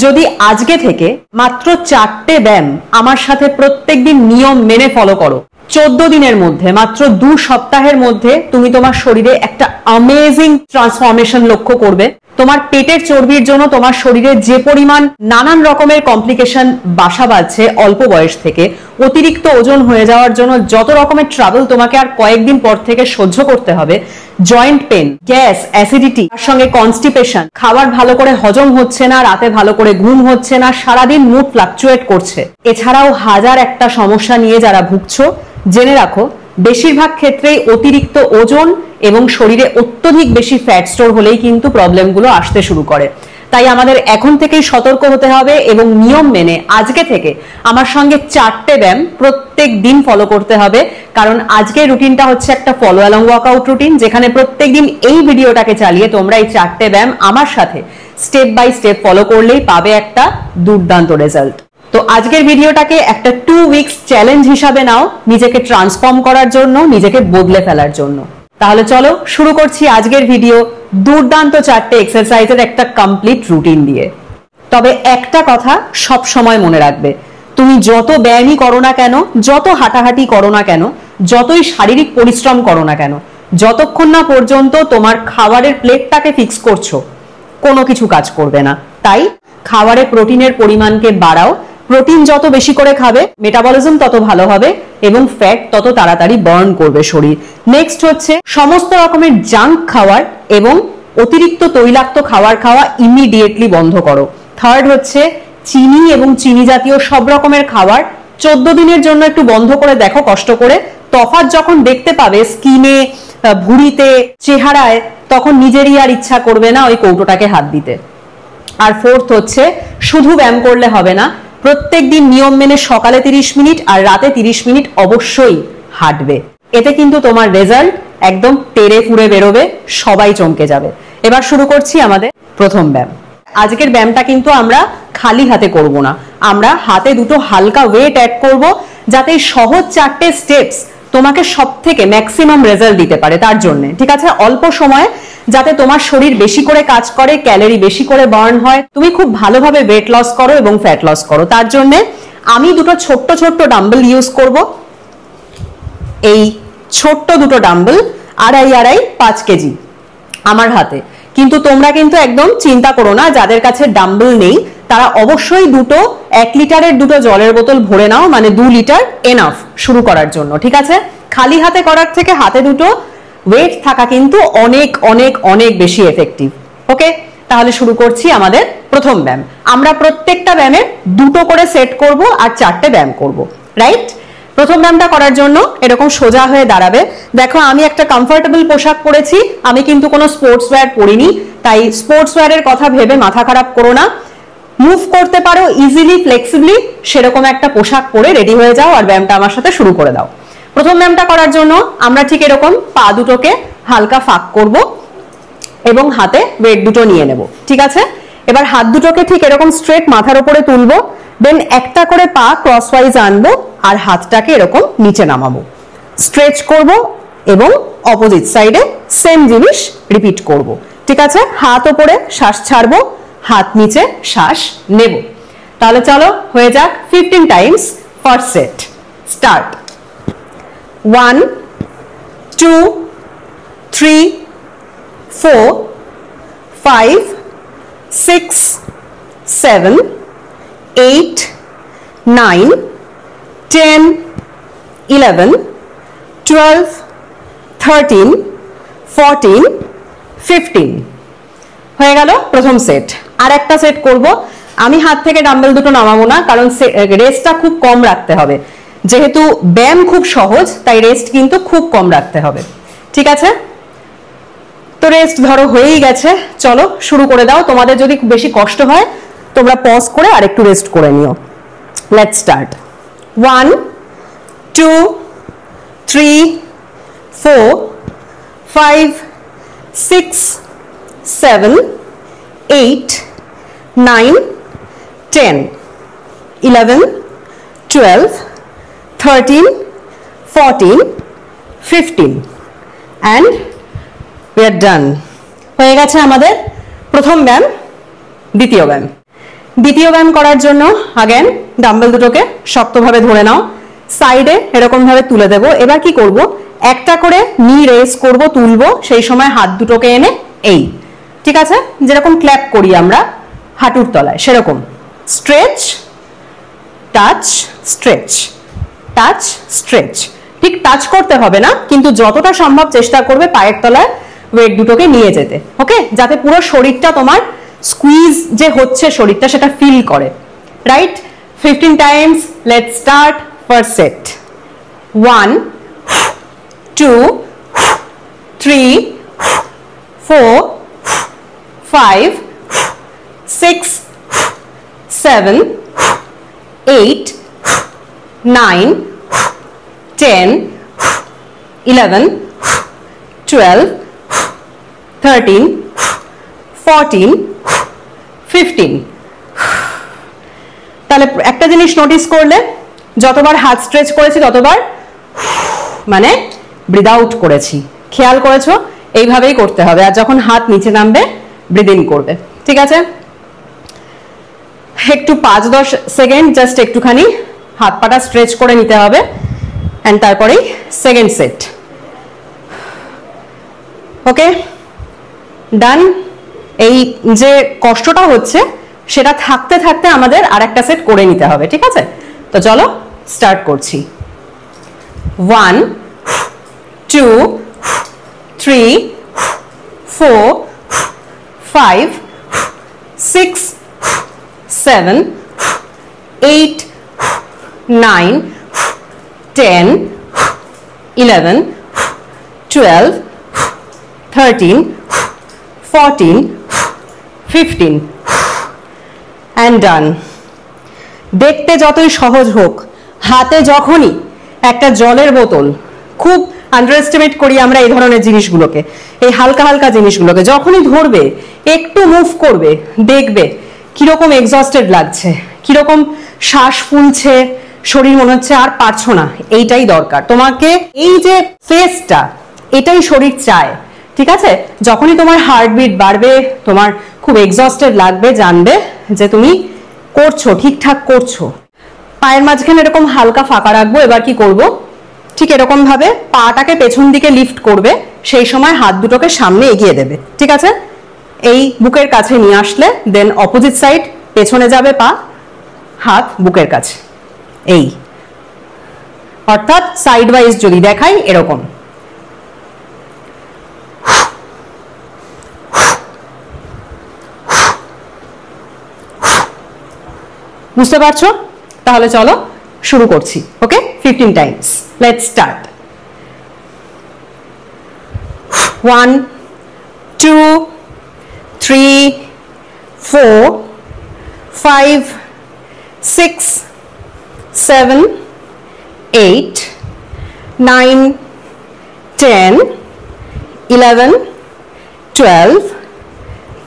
যদি আজকে থেকে মাত্র 4টে ব্যায়াম আমার সাথে প্রত্যেকদিন নিয়ম মেনে ফলো করো, 14 দিনের মধ্যে, মাত্র 2 সপ্তাহের মধ্যে তুমি তোমার শরীরে একটা অ্যামেজিং ট্রান্সফরমেশন লক্ষ্য করবে। তোমার পেটের চর্বির জন্য তোমার শরীরে যে পরিমাণ নানান রকমের কমপ্লিকেশন বাসা বাঁধছে অল্প বয়স থেকে, অতিরিক্ত ওজন হয়ে যাওয়ার জন্য যত রকমের ট্রাবল তোমাকে আর কয়েকদিন পর থেকে সহ্য করতে হবে, জয়েন্ট পেন, গ্যাস, অ্যাসিডিটি, তার সঙ্গে কনস্টিপেশন, খাবার ভালো করে হজম হচ্ছে না, রাতে ভালো করে ঘুম হচ্ছে না, সারাদিন মুড ফ্লাকচুয়েট করছে, এছাড়াও হাজার একটা সমস্যা নিয়ে যারা ভুগছো, জেনে রাখো বেশিরভাগ ক্ষেত্রেই অতিরিক্ত ওজন এবং শরীরে অত্যধিক বেশি ফ্যাট স্টোর হলেই কিন্তু প্রবলেমগুলো আসতে শুরু করে। তাই আমাদের এখন থেকেই সতর্ক হতে হবে এবং নিয়ম মেনে আজকে থেকে আমার সঙ্গে 4টে ব্যায়াম প্রত্যেক দিন ফলো করতে হবে। কারণ আজকের রুটিনটা হচ্ছে একটা ফলো অ্যালং ওয়ার্কআউট রুটিন, যেখানে প্রত্যেকদিন এই ভিডিওটাকে চালিয়ে তোমরা এই 4টে ব্যায়াম আমার সাথে স্টেপ বাই স্টেপ ফলো করলেই পাবে একটা দুর্দান্ত রেজাল্ট। তো আজকের ভিডিওটাকে একটা 2 উইকস চ্যালেঞ্জ হিসাবে নাও, নিজেকে ট্রান্সফর্ম করার জন্য, নিজেকে বদলে ফেলার জন্য। তাহলে চলো শুরু করছি আজকের ভিডিও দুর্দান্ত 4টে এক্সারসাইজের একটা কমপ্লিট রুটিন দিয়ে। তবে একটা কথা সব সময় মনে রাখবে, তুমি যত ব্যায়ামই করো না কেন, যত হাঁটাহাঁটি করো না কেন, যতই শারীরিক পরিশ্রম করো না কেন, যতক্ষণ না পর্যন্ত তোমার খাবারের প্লেটটাকে ফিক্স করছো, কোনো কিছু কাজ করবে না। তাই খাবারে প্রোটিনের পরিমাণকে বাড়াও। প্রোটিন যত বেশি করে খাবে, মেটাবলিজম তত ভালো হবে এবং ফ্যাট তত তাড়াতাড়ি বার্ন করবে শরীর। নেক্সট হচ্ছে সমস্ত রকমের জাঙ্ক খাবার এবং অতিরিক্ত তৈলাক্ত খাবার খাওয়া ইমিডিয়েটলি বন্ধ করো। থার্ড হচ্ছে চিনি এবং চিনি জাতীয় সব রকমের খাবার 14 দিনের জন্য একটু বন্ধ করে দেখো কষ্ট করে। তফাৎ যখন দেখতে পাবে স্কিনে, ভুঁড়িতে, চেহারায়, তখন নিজেরই আর ইচ্ছা করবে না ওই কৌটোটাকে হাত দিতে। আর ফোর্থ হচ্ছে শুধু ব্যায়াম করলে হবে না, প্রত্যেকদিন নিয়ম মেনে সকালে 30 মিনিট আর রাতে 30 মিনিট অবশ্যই হাঁটবে। এতে কিন্তু তোমার রেজাল্ট একদম তেড়ে ফুড়ে বেরোবে, সবাই চমকে যাবে। এবার শুরু করছি আমাদের প্রথম ব্যায়াম। আজকের ব্যায়ামটা কিন্তু আমরা খালি হাতে করব না, আমরা হাতে দুটো হালকা ওয়েট অ্যাড করব, যাতে সহজ 4টে স্টেপস তোমাকে সব থেকে ম্যাক্সিমাম রেজাল্ট দিতে পারে। তার জন্য ঠিক আছে, অল্প সময়ে যাতে তোমার শরীর বেশি করে কাজ করে, ক্যালোরি বেশি করে বার্ন হয়, তুমি খুব ভালোভাবে ওয়েট লস করো এবং ফ্যাট লস করো। তার জন্য আমি দুটো ছোট্ট ছোট্ট ডাম্বেল ইউজ করব। এই ছোট্ট দুটো ডাম্বেল 2.5 কেজি আমার হাতে। কিন্তু তোমরা কিন্তু একদম চিন্তা করো না, যাদের কাছে ডাম্বেল নেই তারা অবশ্যই 1 লিটারের দুটো জলের বোতল ভরে নাও, মানে 2 লিটার এনাফ শুরু করার জন্য। ঠিক আছে, খালি হাতে করার থেকে হাতে দুটো ওয়েট থাকা কিন্তু অনেক অনেক অনেক বেশি এফেক্টিভ। ওকে, তাহলে শুরু করছি আমাদের প্রথম ব্যায়াম। আমরা প্রত্যেকটা ব্যায়ামে 2টো করে সেট করব আর 4টে ব্যায়াম করব, রাইট? প্রথম ব্যায়ামটা করার জন্য এরকম সোজা হয়ে দাঁড়াবে। দেখো আমি একটা কমফোর্টেবল পোশাক পরেছি, আমি কিন্তু কোনো স্পোর্টস ওয়্যার পরিনি, তাই স্পোর্টস ওয়্যারের কথা ভেবে মাথা খারাপ করো না। মুভ করতে পারো ইজিলি, ফ্লেক্সিবলি, সেরকম একটা পোশাক পরে রেডি হয়ে যাও আর ব্যায়ামটা আমার সাথে শুরু করে দাও। প্রথম ব্যায়ামটা করার জন্য আমরা ঠিক এরকম পা দুটোকে হালকা ফাঁক করব এবং হাতে ওয়েট দুটো নিয়ে নেব। ঠিক আছে, এবার হাত দুটোকে ঠিক এরকম স্ট্রেট মাথার উপরে তুলবো, দেন একটা করে পা ক্রসওয়াইজ আনবো আর হাতটাকে এরকম নিচে নামাবো, স্ট্রেচ করব এবং অপোজিট সাইডে সেম জিনিস রিপিট করব। ঠিক আছে, হাত ওপরে, শ্বাস ছাড়বো, হাত নিচে, শ্বাস নেব। তাহলে চলো হয়ে যাক 15 টাইমস। First set start. 1 2 3 4 5 6 7 8 9 10 11 12 13 14 15 হয়ে গেল প্রথম সেট। আর একটা সেট করব। আমি হাত থেকে ডাম্বেল দুটো নামাবো না, কারণ রেস্টটা খুব কম রাখতে হবে। যেহেতু ব্যায়াম খুব সহজ, তাই রেস্ট কিন্তু খুব কম রাখতে হবে। ঠিক আছে, তো রেস্ট ধরো হয়েই গেছে, চলো শুরু করে দাও। তোমাদের যদি খুব বেশি কষ্ট হয় তোমরা পজ করে আর একটু রেস্ট করে নিও। Let's start. 1 2 3 4 5 6 7 8 9 10 11 12 13 14 15 and we are done। হয়ে গেছে আমাদের প্রথম ব্যায়াম। দ্বিতীয় ব্যায়াম। দ্বিতীয় ব্যায়াম করার জন্য আগেন ডাম্বেল দুটোকে শক্তভাবে ধরে নাও, সাইডে এরকম ভাবে তুলে দেবো। এবার কি করব, একটা করে নি রেস করব, তুলবো, সেই সময় হাত দুটোকে এনে এই, ঠিক আছে, যেরকম ক্ল্যাপ করি আমরা হাঁটুর তলায় সেরকম stretch touch stretch touch stretch. ঠিক টাচ করতে হবে না, কিন্তু যতটা সম্ভব চেষ্টা করবে পায়ের তলায় ওয়েট দুটোকে নিয়ে যেতে, ওকে, যাতে পুরো শরীরটা তোমার স্কুইজ যে হচ্ছে শরীরটা সেটা ফিল করে, right? 15 Times. Let's start. First set. 1 2 3 4 5 6 7 8 9 10 11 12 13 14 15। তাহলে একটা জিনিস নোটিস করলে, যতবার হাত স্ট্রেচ করেছি ততবার মানে ব্রিথ আউট করেছি, খেয়াল করেছো? এইভাবেই করতে হবে। আর যখন হাত নিচে নামবে ব্রিথ ইন করবে, ঠিক আছে? একটু 5-10 সেকেন্ড জাস্ট একটুখানি হাত পাটা স্ট্রেচ করে নিতে হবে, এন্ড তারপরেই সেকেন্ড সেট। ওকে, ডান। এই যে কষ্টটা হচ্ছে সেটা থাকতে থাকতে আমাদের আরেকটা সেট করে নিতে হবে, ঠিক আছে? তো চলো স্টার্ট করছি। 1 2 3 4 5 6 7 8 9 10 11 12 13 14 15 and done. দেখতে যতই সহজ হোক, হাতে যখনই একটা জলের বোতল, খুব আন্ডার এস্টিমেট করি আমরা এই ধরনের জিনিসগুলোকে, এই হালকা হালকা জিনিসগুলোকে, যখনই ধরবে একটু মুভ করবে, দেখবে কিরকম এক্সস্টেড লাগছে, কিরকম শ্বাস ফুলছে, শরীর মনে হচ্ছে আর পারছো না। এইটাই দরকার তোমাকে, এই যে ফেসটা, এটাই শরীর চায়, ঠিক আছে? যখনই তোমার হার্টবিট বাড়বে, তোমার খুব এক্সস্টেড লাগবে, জানবে যে তুমি করছো, ঠিকঠাক করছো। পায়ের মাঝখানে এরকম হালকা ফাঁকা রাখবো। এবার কি করব, ঠিক এরকম ভাবে পাটাকে পেছন দিকে লিফট করবে, সেই সময় হাত দুটোকে সামনে এগিয়ে দেবে, ঠিক আছে? এই বুকের কাছে নিয়ে আসলে দেন অপোজিট সাইড পেছনে যাবে পা, হাত বুকের কাছে, এই, অর্থাৎ সাইড ওয়াইজ যদি দেখাই এরকম। বুঝতে পারছো? তাহলে চলো শুরু করছি। ওকে, 15 Times. Let's start. 1 2 3 4 5 6 7 8 9 10 11 12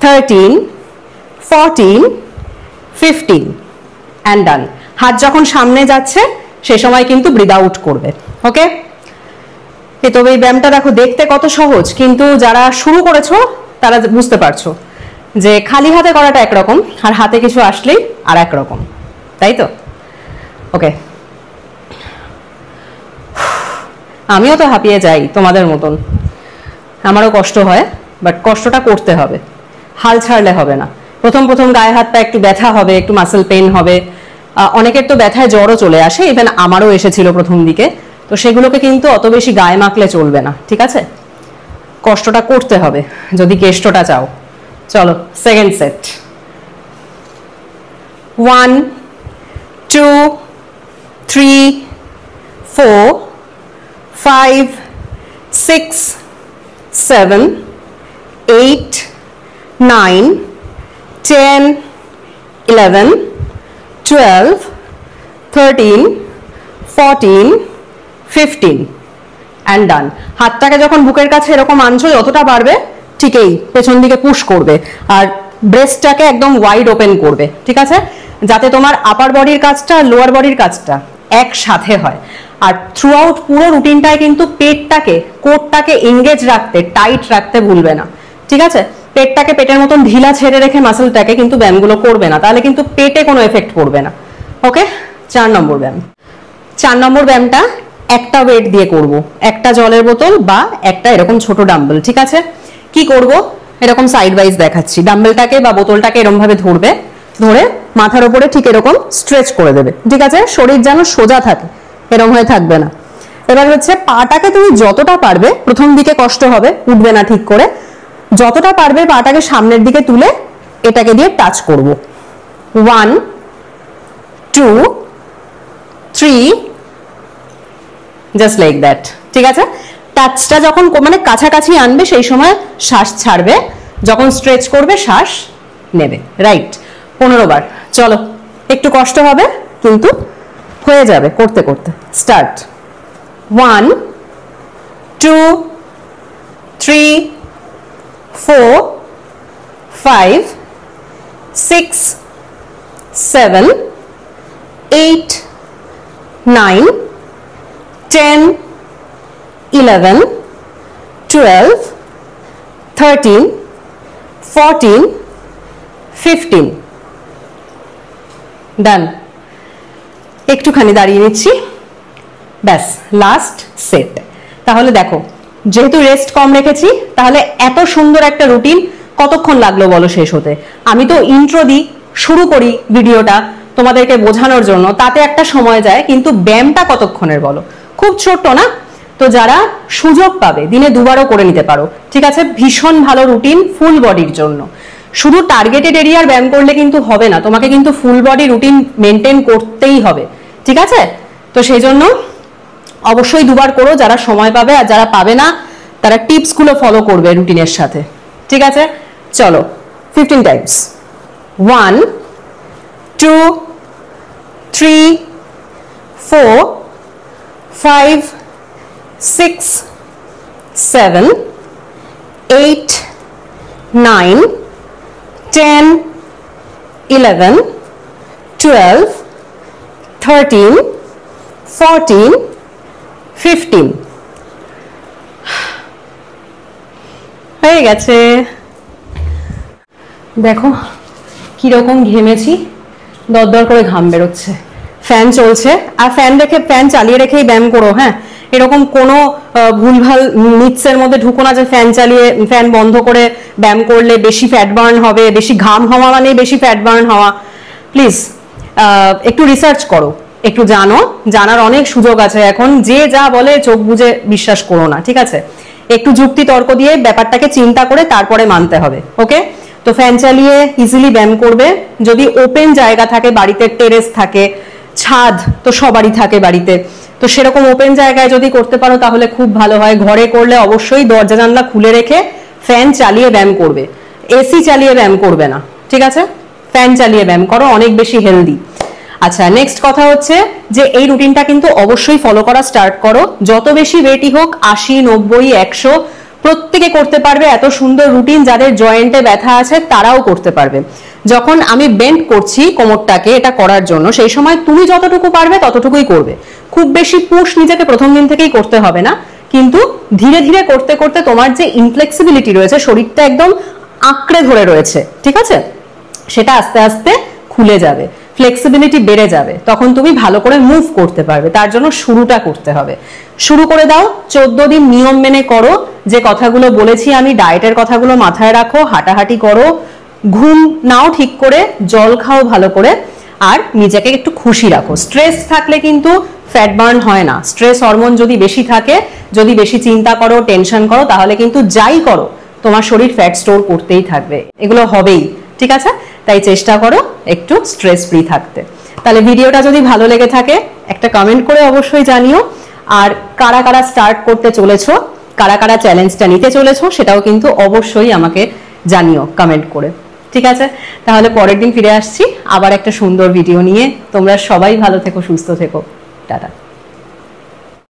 13 14 15 and done. হাত যখন সামনে যাচ্ছে সেই সময় কিন্তু ব্রিথ আউট করবে, ওকে? তবে এই ব্যায়ামটা দেখো দেখতে কত সহজ, কিন্তু যারা শুরু করেছো তারা বুঝতে পারছো যে খালি হাতে করাটা একরকম, আর হাতে কিছু আসলেই আর একরকম, তাই তো? ওকে, আমিও তো হাঁপিয়ে যাই তোমাদের মতন, আমারও কষ্ট হয়, বাট কষ্টটা করতে হবে, হাল ছাড়লে হবে না। প্রথম প্রথম গায়ে হাত পা একটু ব্যথা হবে, একটু মাসেল পেইন হবে, অনেকের তো ব্যথায় জ্বরও চলে আসে, ইভেন আমারও এসেছিল প্রথম দিকে। তো সেগুলোকে কিন্তু অত বেশি গায়ে মাখলে চলবে না, ঠিক আছে? কষ্টটা করতে হবে যদি কেষ্টটা চাও। চলো সেকেন্ড সেট। 1 2 3 4 5 6 7 8 9 10 11 12 13 14 15 and done. হাতটাকে যখন বুকের কাছে এরকম আনছো, যতটা পারবে ঠিক এই পেছন দিকে পুশ করবে, আর ব্রেস্টটাকে একদম ওয়াইড ওপেন করবে, ঠিক আছে? যাতে তোমার আপার বডির কাজটা আর লোয়ার বডির কাজটা একসাথে হয়। আর থ্রু আউট পুরো রুটিনটায় কিন্তু পেটটাকে, কোরটাকে এঙ্গেজ রাখতে, টাইট রাখতে ভুলবে না, ঠিক আছে? পেটটাকে পেটের মতন ঢিলা ছেড়ে রেখে মাসেলটাকে কিন্তু ব্যায়ামগুলো করবে না, তাহলে কিন্তু পেটে কোনো এফেক্ট পড়বে না। ওকে, 4 নম্বর ব্যায়াম। 4 নম্বর ব্যায়ামটা একটা ওয়েট দিয়ে করব, একটা জলের বোতল বা একটা এরকম ছোট ডাম্বেল। ঠিক আছে, কি করব, এরকম সাইড ওয়াইজ দেখাচ্ছি। ডাম্বেলটাকে বা বোতলটাকে এরকম ভাবে ধরবে, ধরে মাথার উপরে ঠিক এরকম স্ট্রেচ করে দেবে। ঠিক আছে, শরীর যেন সোজা থাকে, এরকম হয়ে থাকবে না। এবার হচ্ছে পাটাকে তুমি যতটা পারবে, প্রথম দিকে কষ্ট হবে, উঠবে না ঠিক করে, যতটা পারবে পাটাকে সামনের দিকে তুলে এটাকে দিয়ে টাচ করব। 1 2 3, জাস্ট লাইক দ্যাট। ঠিক আছে, টাচটা যখন মানে কাছাকাছি আনবে সেই সময় শ্বাস ছাড়বে, যখন স্ট্রেচ করবে শ্বাস নেবে। রাইট, 15 বার। চলো, একটু কষ্ট হবে কিন্তু হয়ে যাবে করতে করতে। স্টার্ট। 1 2 3 4 5 6 7 8 9 10 11 12 13 14 15। ডান। একটুখানি দাঁড়িয়ে নিচ্ছি, ব্যাস, লাস্ট সেট। তাহলে দেখো, যেহেতু রেস্ট কম রেখেছি, তাহলে এত সুন্দর একটা রুটিন কতক্ষণ লাগলো বলো শেষ হতে? আমি তো ইন্ট্রো দিই, শুরু করি ভিডিওটা তোমাদেরকে বোঝানোর জন্য, তাতে একটা সময় যায়, কিন্তু ব্যায়ামটা কতক্ষণের বলো? খুব ছোট্ট না? তো যারা সুযোগ পাবে দিনে 2 বারও করে নিতে পারো। ঠিক আছে, ভীষণ ভালো রুটিন ফুল বডির জন্য। শুধু টার্গেটেড এরিয়ার ব্যায়াম করলে কিন্তু হবে না, তোমাকে কিন্তু ফুল বডি রুটিন মেনটেন করতেই হবে। ঠিক আছে, তো সেই জন্য অবশ্যই 2 বার করো যারা সময় পাবে, আর যারা পাবে না তারা টিপস গুলো ফলো করবে রুটিনের সাথে। ঠিক আছে, চলো 15 টাইমস। 1 2 3 4 5 6 7 8 9 10 11 12 13 14 15। হয়ে গেছে। দেখো কিরকম ঘেমেছি, দরদর করে ঘাম বেরোচ্ছে। ফ্যান চলছে, আর ফ্যান চালিয়ে রেখেই ব্যায়াম করো। হ্যাঁ, এরকম কোনো ভুলভাল মিথসের মধ্যে ঢুকো না যে ফ্যান বন্ধ করে ব্যায়াম করলে বেশি ফ্যাট বার্ন হবে, বেশি ঘাম হওয়া মানে বেশি ফ্যাট বার্ন হওয়া। প্লিজ একটু রিসার্চ করো, একটু জানো, জানার অনেক সুযোগ আছে এখন। যে যা বলে চোখ বুজে বিশ্বাস করো না। ঠিক আছে, একটু যুক্তি তর্ক দিয়ে ব্যাপারটাকে চিন্তা করে তারপরে মানতে হবে। ওকে, তো ফ্যান চালিয়ে ইজিলি ব্যায়াম করবে। যদি ওপেন জায়গা থাকে, বাড়িতে টেরেস থাকে, ছাদ তো সবারই থাকে বাড়িতে, তো সেরকম ওপেন জায়গায় যদি করতে পারো তাহলে খুব ভালো হয়। ঘরে করলে অবশ্যই দরজা জানলা খুলে রেখে ফ্যান চালিয়ে ব্যায়াম করবে, এসি চালিয়ে ব্যায়াম করবে না। ঠিক আছে, ফ্যান চালিয়ে ব্যায়াম করো, অনেক বেশি হেলদি। আচ্ছা, নেক্সট কথা হচ্ছে যে এই রুটিনটা কিন্তু অবশ্যই ফলো করা স্টার্ট করো। যত বেশি ওয়েটই হোক, 80 90 100, প্রত্যেকে করতে পারবে। এত সুন্দর রুটিন, যাদের জয়েন্টে ব্যথা আছে তারাও করতে পারবে। যখন আমি বেন্ড করছি কোমরটাকে এটা করার জন্য, সেই সময় তুমি যতটুকু পারবে ততটুকুই করবে। খুব বেশি পুশ নিজেকে প্রথম দিন থেকেই করতে হবে না, কিন্তু ধীরে ধীরে করতে করতে তোমার যে ইনফ্লেক্সিবিলিটি রয়েছে, শরীরটা একদম আঁকড়ে ধরে রয়েছে, ঠিক আছে, সেটা আস্তে আস্তে খুলে যাবে, ফ্লেক্সিবিলিটি বেড়ে যাবে, তখন তুমি ভালো করে মুভ করতে পারবে। তার জন্য শুরুটা করতে হবে। শুরু করে দাও, 14 দিন নিয়ম মেনে করো। যে কথাগুলো বলেছি আমি, ডায়েটের কথাগুলো মাথায় রাখো, হাঁটাহাঁটি করো, ঘুম নাও ঠিক করে, জল খাও ভালো করে, আর নিজেকে একটু খুশি রাখো। স্ট্রেস থাকলে কিন্তু ফ্যাট বার্ন হয় না। স্ট্রেস হরমোন যদি বেশি থাকে, যদি বেশি চিন্তা করো, টেনশন করো, তাহলে কিন্তু যাই করো তোমার শরীর ফ্যাট স্টোর করতেই থাকবে, এগুলো হবেই। ঠিক আছে, তাই চেষ্টা করো একটু স্ট্রেস ফ্রি থাকতে। তাহলে ভিডিওটা যদি ভালো লেগে থাকে একটা কমেন্ট করে অবশ্যই জানিও। আর কারা কারা স্টার্ট করতে চলেছো, কারা কারা চ্যালেঞ্জটা নিতে চলেছো, সেটাও কিন্তু অবশ্যই আমাকে জানিও কমেন্ট করে। ঠিক আছে, তাহলে পরের দিন ফিরে আসছি আবার একটা সুন্দর ভিডিও নিয়ে। তোমরা সবাই ভালো থেকো, সুস্থ থেকো, টাটা।